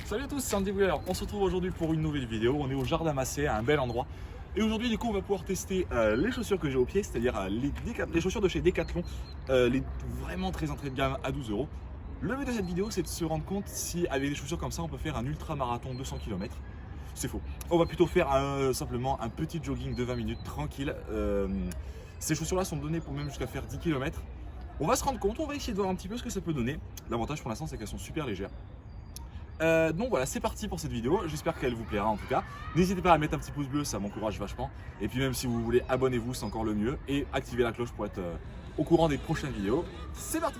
Salut à tous, c'est Andy Wheeler. On se retrouve aujourd'hui pour une nouvelle vidéo. On est au Jardin Massé, à un bel endroit. Et aujourd'hui, du coup, on va pouvoir tester les chaussures que j'ai au pied, c'est-à-dire les chaussures de chez Decathlon, les vraiment très entrée de gamme à 12 €. Le but de cette vidéo, c'est de se rendre compte si, avec des chaussures comme ça, on peut faire un ultra-marathon 200 km. C'est faux. On va plutôt faire simplement un petit jogging de 20 minutes tranquille. Ces chaussures-là sont données pour même jusqu'à faire 10 km. On va se rendre compte, on va essayer de voir un petit peu ce que ça peut donner. L'avantage pour l'instant, c'est qu'elles sont super légères. Donc voilà, c'est parti pour cette vidéo, j'espère qu'elle vous plaira en tout cas. N'hésitez pas à mettre un petit pouce bleu, ça m'encourage vachement. Et puis même si vous voulez, abonnez-vous, c'est encore le mieux. Et activez la cloche pour être au courant des prochaines vidéos. C'est parti!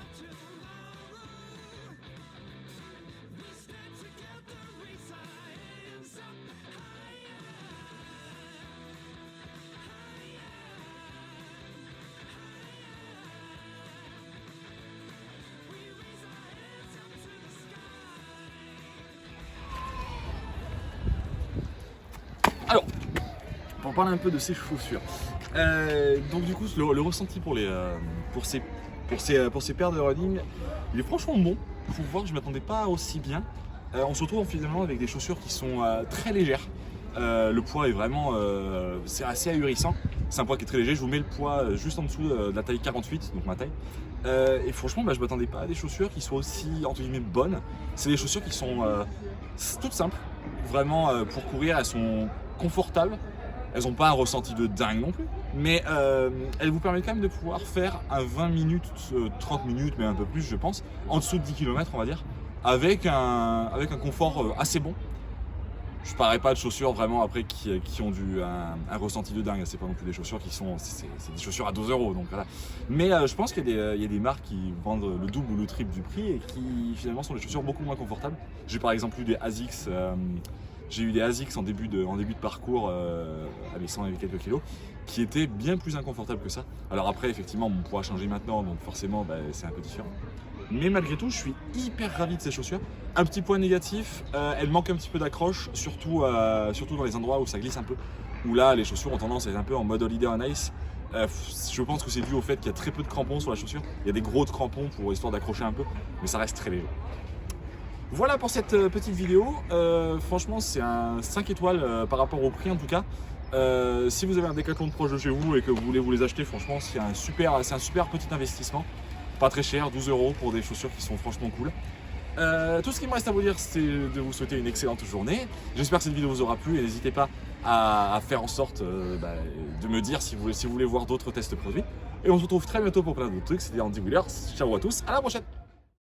Alors, pour parler un peu de ces chaussures, donc du coup le ressenti pour ces paires de running, il est franchement bon. Faut voir, je ne m'attendais pas aussi bien. On se retrouve finalement avec des chaussures qui sont très légères. Le poids est vraiment, c'est assez ahurissant. C'est un poids qui est très léger. Je vous mets le poids juste en dessous de la taille 48, donc ma taille. Et franchement, je ne m'attendais pas à des chaussures qui soient aussi entre guillemets bonnes. C'est des chaussures qui sont toutes simples, vraiment pour courir. Elles sont confortables. Elles n'ont pas un ressenti de dingue non plus, mais elles vous permettent quand même de pouvoir faire un 20 minutes, 30 minutes, mais un peu plus je pense, en dessous de 10 km on va dire, avec un confort assez bon. Je ne parlerai pas de chaussures vraiment après qui ont un ressenti de dingue, c'est pas non plus des chaussures qui sont, c'est des chaussures à 12 €, donc voilà. Mais je pense qu'il y a des marques qui vendent le double ou le triple du prix et qui finalement sont des chaussures beaucoup moins confortables. J'ai par exemple eu des ASICS. J'ai eu des ASICS en début de parcours avec 100 et quelques kilos qui étaient bien plus inconfortables que ça. Alors après, effectivement, mon poids a changé maintenant, donc forcément, c'est un peu différent. Mais malgré tout, je suis hyper ravi de ces chaussures. Un petit point négatif, elles manquent un petit peu d'accroche, surtout dans les endroits où ça glisse un peu. Où là, les chaussures ont tendance à être un peu en mode holiday on ice. Je pense que c'est dû au fait qu'il y a très peu de crampons sur la chaussure. Il y a des gros crampons pour histoire d'accrocher un peu, mais ça reste très léger. Voilà pour cette petite vidéo, franchement c'est un 5 étoiles par rapport au prix en tout cas. Si vous avez un Decathlon de proche de chez vous et que vous voulez vous les acheter, franchement c'est un super petit investissement. Pas très cher, 12 € pour des chaussures qui sont franchement cool. Tout ce qu'il me reste à vous dire, c'est de vous souhaiter une excellente journée. J'espère que cette vidéo vous aura plu et n'hésitez pas à faire en sorte de me dire si vous voulez voir d'autres tests produits. Et on se retrouve très bientôt pour plein d'autres trucs. C'était Andy Wheeler, ciao à tous, à la prochaine!